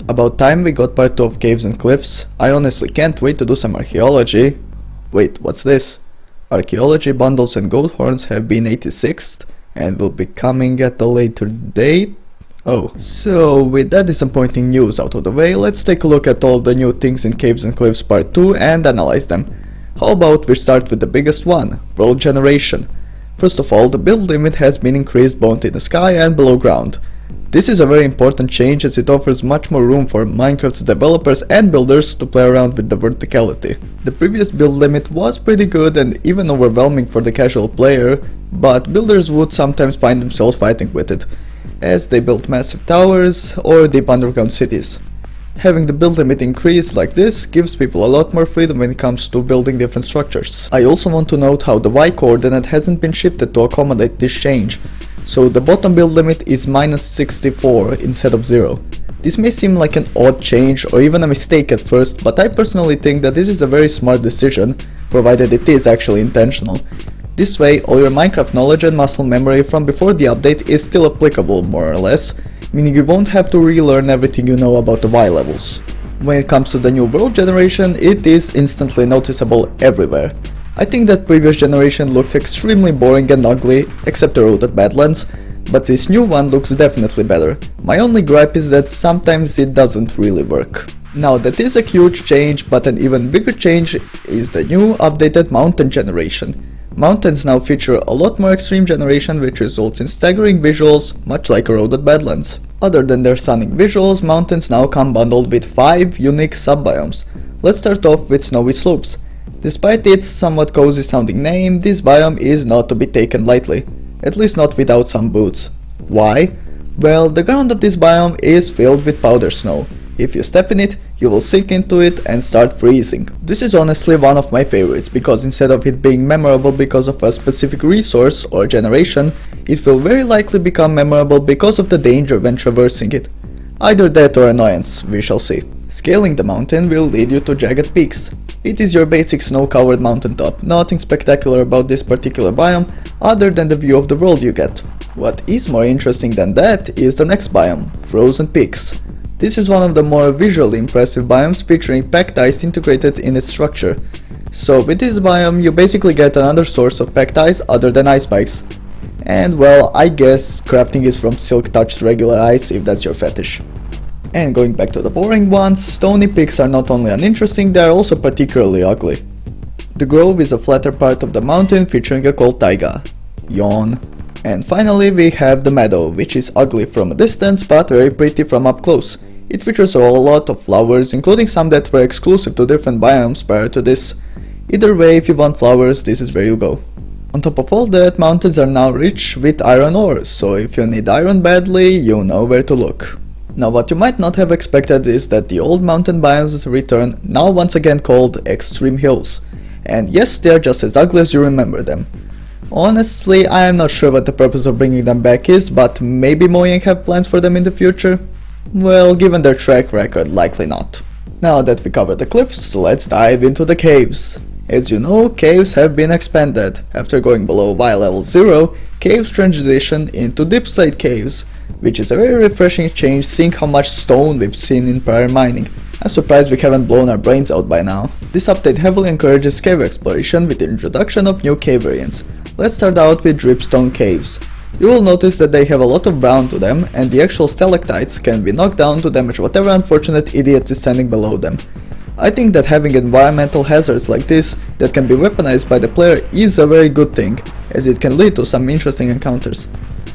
About time we got part 2 of Caves and Cliffs. I honestly can't wait to do some archaeology. Wait, what's this? Archaeology bundles and gold horns have been 86th and will be coming at a later date. Oh, so with that disappointing news out of the way, let's take a look at all the new things in Caves and Cliffs part 2 and analyze them. How about we start with the biggest one, world generation. First of all, the build limit has been increased both in the sky and below ground. This is a very important change as it offers much more room for Minecraft's developers and builders to play around with the verticality. The previous build limit was pretty good and even overwhelming for the casual player, but builders would sometimes find themselves fighting with it, as they built massive towers or deep underground cities. Having the build limit increased like this gives people a lot more freedom when it comes to building different structures. I also want to note how the Y coordinate hasn't been shifted to accommodate this change, so the bottom build limit is -64 instead of 0. This may seem like an odd change or even a mistake at first, but I personally think that this is a very smart decision, provided it is actually intentional. This way, all your Minecraft knowledge and muscle memory from before the update is still applicable, more or less, meaning you won't have to relearn everything you know about the Y levels. When it comes to the new world generation, it is instantly noticeable everywhere. I think that previous generation looked extremely boring and ugly, except the road at Badlands, but this new one looks definitely better. My only gripe is that sometimes it doesn't really work. Now that is a huge change, but an even bigger change is the new updated mountain generation. Mountains now feature a lot more extreme generation, which results in staggering visuals, much like a road at Badlands. Other than their sonic visuals, mountains now come bundled with 5 unique sub-biomes. Let's start off with Snowy Slopes. Despite its somewhat cozy sounding name, this biome is not to be taken lightly, at least not without some boots. Why? Well, the ground of this biome is filled with powder snow. If you step in it, you will sink into it and start freezing. This is honestly one of my favorites, because instead of it being memorable because of a specific resource or generation, it will very likely become memorable because of the danger when traversing it. Either that or annoyance, we shall see. Scaling the mountain will lead you to jagged peaks. It is your basic snow-covered mountaintop, nothing spectacular about this particular biome other than the view of the world you get. What is more interesting than that is the next biome, Frozen Peaks. This is one of the more visually impressive biomes, featuring packed ice integrated in its structure. So with this biome you basically get another source of packed ice other than ice spikes. And well, I guess crafting is from silk touched regular ice if that's your fetish. And going back to the boring ones, stony peaks are not only uninteresting, they are also particularly ugly. The Grove is a flatter part of the mountain featuring a cold taiga. Yawn. And finally we have the Meadow, which is ugly from a distance but very pretty from up close. It features a lot of flowers, including some that were exclusive to different biomes prior to this. Either way, if you want flowers, this is where you go. On top of all that, mountains are now rich with iron ore, so if you need iron badly, you know where to look. Now what you might not have expected is that the old mountain biomes return, now once again called Extreme Hills. And yes, they are just as ugly as you remember them. Honestly, I am not sure what the purpose of bringing them back is, but maybe Mojang have plans for them in the future? Well, given their track record, likely not. Now that we covered the cliffs, let's dive into the caves. As you know, caves have been expanded. After going below Y level 0, caves transition into deep-slate caves, which is a very refreshing change seeing how much stone we've seen in prior mining. I'm surprised we haven't blown our brains out by now. This update heavily encourages cave exploration with the introduction of new cave variants. Let's start out with dripstone caves. You will notice that they have a lot of brown to them, and the actual stalactites can be knocked down to damage whatever unfortunate idiot is standing below them. I think that having environmental hazards like this that can be weaponized by the player is a very good thing, as it can lead to some interesting encounters.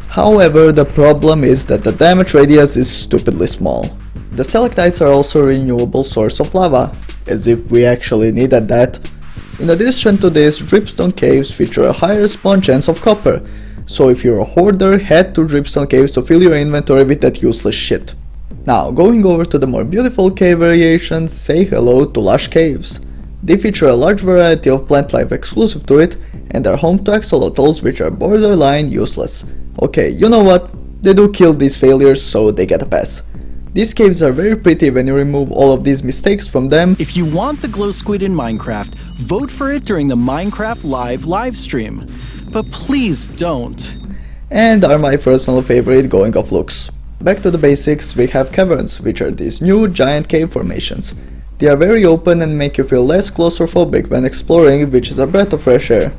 However, the problem is that the damage radius is stupidly small. The stalactites are also a renewable source of lava, as if we actually needed that. In addition to this, dripstone caves feature a higher spawn chance of copper, so if you're a hoarder, head to dripstone caves to fill your inventory with that useless shit. Now, going over to the more beautiful cave variations, say hello to Lush Caves. They feature a large variety of plant life exclusive to it, and are home to axolotls, which are borderline useless. Okay, you know what? They do kill these failures, so they get a pass. These caves are very pretty when you remove all of these mistakes from them. If you want the glow squid in Minecraft, vote for it during the Minecraft live stream. But please don't. And are my personal favorite going off looks. Back to the basics, we have caverns, which are these new giant cave formations. They are very open and make you feel less claustrophobic when exploring, which is a breath of fresh air.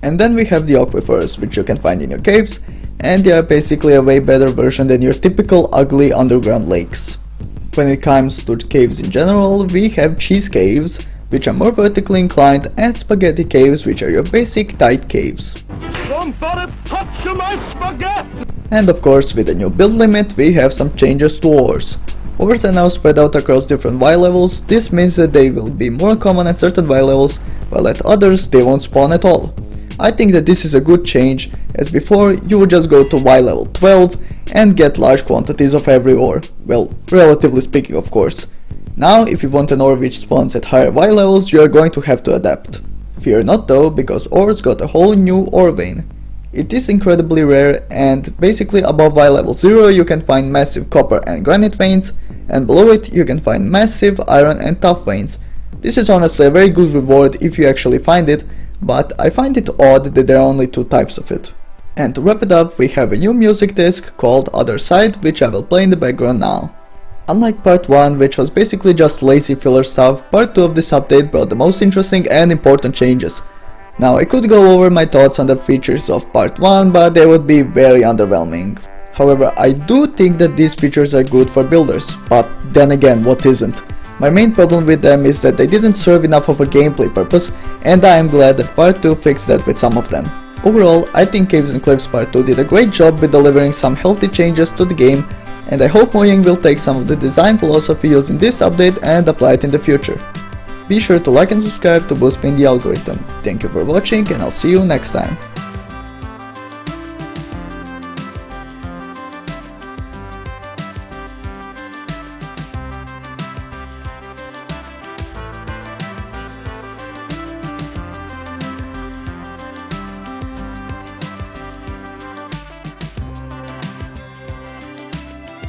And then we have the aquifers, which you can find in your caves, and they are basically a way better version than your typical ugly underground lakes. When it comes to caves in general, we have cheese caves, which are more vertically inclined, and spaghetti caves, which are your basic tight caves. Somebody touch my spaghetti! And of course, with the new build limit, we have some changes to ores. Ores are now spread out across different Y levels. This means that they will be more common at certain Y levels, while at others they won't spawn at all. I think that this is a good change, as before you would just go to Y level 12 and get large quantities of every ore. Well, relatively speaking, of course. Now, if you want an ore which spawns at higher Y levels, you are going to have to adapt. Fear not though, because ores got a whole new ore vein. It is incredibly rare, and basically above Y level 0 you can find massive copper and granite veins, and below it you can find massive iron and tuff veins. This is honestly a very good reward if you actually find it, but I find it odd that there are only 2 types of it. And to wrap it up, we have a new music disc called Other Side, which I will play in the background now. Unlike part 1, which was basically just lazy filler stuff, part 2 of this update brought the most interesting and important changes. Now I could go over my thoughts on the features of part 1, but they would be very underwhelming. However, I do think that these features are good for builders, but then again, what isn't? My main problem with them is that they didn't serve enough of a gameplay purpose, and I am glad that part 2 fixed that with some of them. Overall, I think Caves and Cliffs part 2 did a great job with delivering some healthy changes to the game, and I hope Mojang will take some of the design philosophy used in this update and apply it in the future. Be sure to like and subscribe to boost me in the algorithm. Thank you for watching, and I'll see you next time.